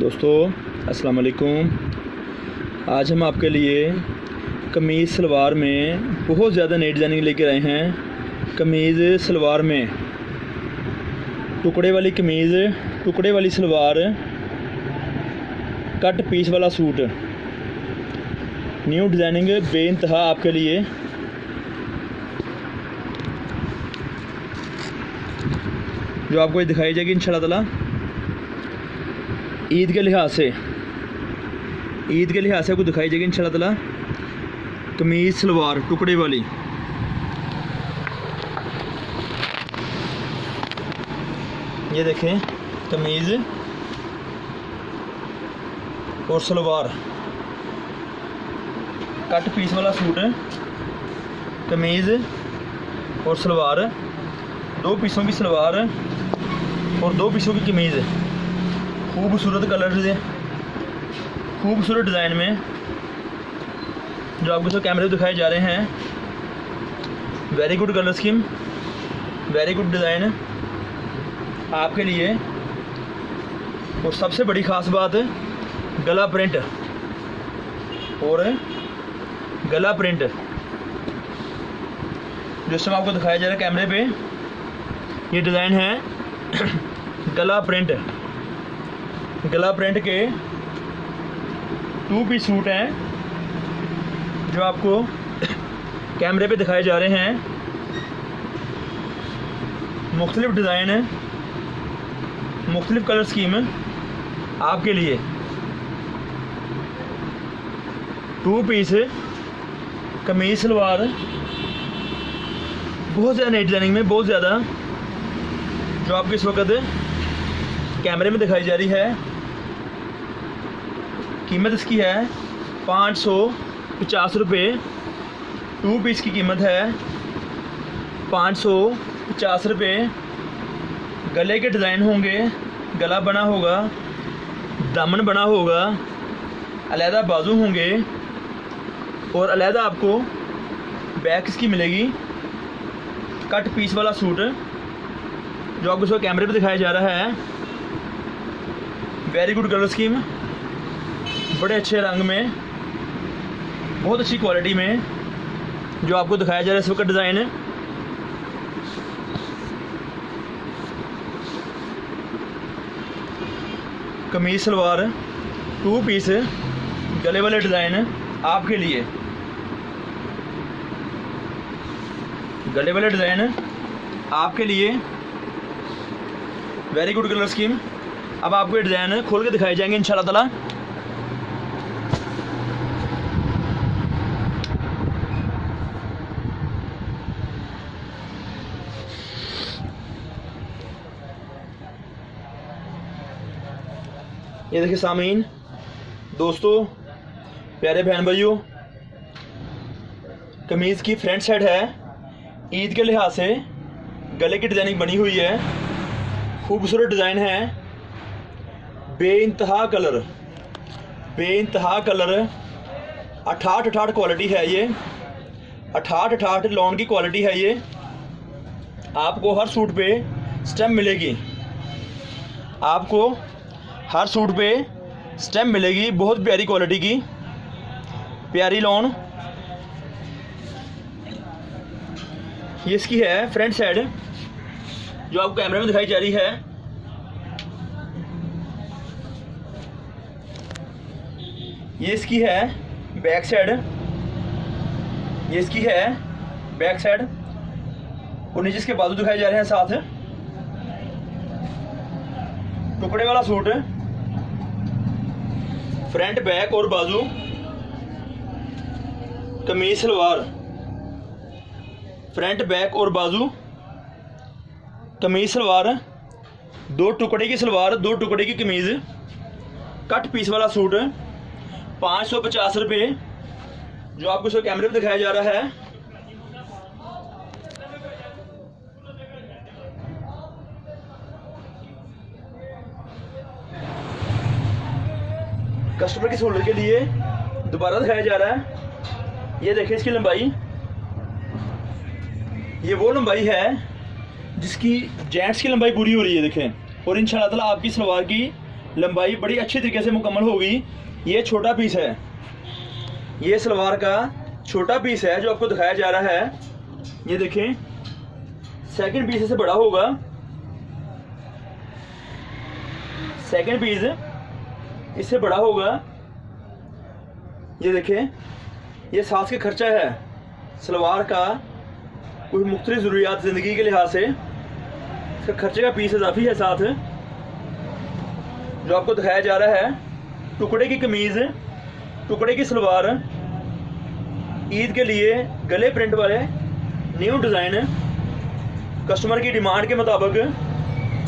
दोस्तों अस्सलाम वालेकुम। आज हम आपके लिए कमीज़ सलवार में बहुत ज़्यादा नई डिज़ाइनिंग लेकर आए हैं। कमीज़ सलवार में टुकड़े वाली कमीज़, टुकड़े वाली सलवार, कट पीस वाला सूट, न्यू डिज़ाइनिंग बेइंतहा आपके लिए। जो आपको दिखाई जाएगी इंशाल्लाह ताला ईद के लिहाज से, आपको दिखाई जाएगी इंशाल्लाह ताला कमीज़ सलवार टुकड़े वाली। ये देखें कमीज़ और सलवार, कट पीस वाला सूट, कमीज़ और सलवार, 2 पीसों की सलवार और 2 पीसों की कमीज़, खूबसूरत कलर से, खूबसूरत डिज़ाइन में जो आपको सब कैमरे में दिखाए जा रहे हैं। Very good colour scheme, very good design आपके लिए। और सबसे बड़ी ख़ास बात गला प्रिंट, और गला प्रिंट जिस समय आपको दिखाया जा रहा है कैमरे पे, ये डिज़ाइन है गला प्रिंट। गला प्रिंट के 2 पीस सूट हैं जो आपको कैमरे पे दिखाए जा रहे हैं। मुख्तलिफ डिज़ाइन, मुख्तलिफ कलर स्कीम आपके लिए। 2 पीस कमीज़ सलवार, बहुत ज़्यादा नई डिज़ाइनिंग में, बहुत ज़्यादा, जो आपको इस वक्त कैमरे में दिखाई जा रही है। कीमत इसकी है 550 रुपये। 2 पीस की कीमत है 550 रुपये। गले के डिज़ाइन होंगे, गला बना होगा, दामन बना होगा, अलहदा बाजू होंगे और अलहदा आपको बैक इसकी मिलेगी। कट पीस वाला सूट जो आपको इसको कैमरे पे दिखाया जा रहा है। वेरी गुड कलर स्कीम, बड़े अच्छे रंग में, बहुत अच्छी क्वालिटी में जो आपको दिखाया जा रहा है इस वक्त डिज़ाइन। कमीज़ सलवार 2 पीस गले वाले डिज़ाइन आपके लिए, गले वाले डिज़ाइन आपके लिए। Very good colour scheme. अब आपको ये डिज़ाइन खोल के दिखाए जाएंगे इंशाल्लाह ताला। ये देखिए सामीन, दोस्तों, प्यारे बहन भाइयों, कमीज़ की फ्रंट साइड है, ईद के लिहाज से गले की डिज़ाइनिंग बनी हुई है। खूबसूरत डिज़ाइन है, बेइंतहा कलर, बेइंतहा कलर, 68 क्वालिटी है ये, 68 लॉन की क्वालिटी है ये। आपको हर सूट पे स्टेम मिलेगी, आपको हर सूट पे स्टेम मिलेगी, बहुत प्यारी क्वालिटी की, प्यारी लॉन। ये इसकी है फ्रंट साइड जो आपको कैमरे में दिखाई जा रही है। ये इसकी है बैक साइड, ये इसकी है बैक साइड, और नीचे इसके बाजू दिखाए जा रहे हैं साथ। टुकड़े वाला सूट, फ्रंट बैक और बाजू, कमीज सलवार, फ्रंट बैक और बाजू, कमीज सलवार, 2 टुकड़े की सलवार, 2 टुकड़े की कमीज, कट पीस वाला सूट, 550 रुपये जो आपको इसको कैमरे में दिखाया जा रहा है। कस्टमर की सहूलत के लिए दोबारा दिखाया जा रहा है। ये देखिए इसकी लंबाई, ये वो लंबाई है जिसकी जेंट्स की लंबाई पूरी हो रही है, देखें। और इंशाल्लाह ताला आपकी सलवार की लंबाई बड़ी अच्छी तरीके से मुकम्मल होगी। ये छोटा पीस है, ये सलवार का छोटा पीस है जो आपको दिखाया जा रहा है। ये देखें, सेकंड पीस इससे बड़ा होगा। सेकंड पीस इससे बड़ा होगा। ये देखें, ये साथ के खर्चा है सलवार का, कुछ मुख्तलिफ ज़रूरियात ज़िंदगी के लिहाज से इसका खर्चे का पीस इजाफी है साथ, जो आपको दिखाया जा रहा है। टुकड़े की कमीज़, टुकड़े की सलवार, ईद के लिए गले प्रिंट वाले न्यू डिज़ाइन, कस्टमर की डिमांड के मुताबिक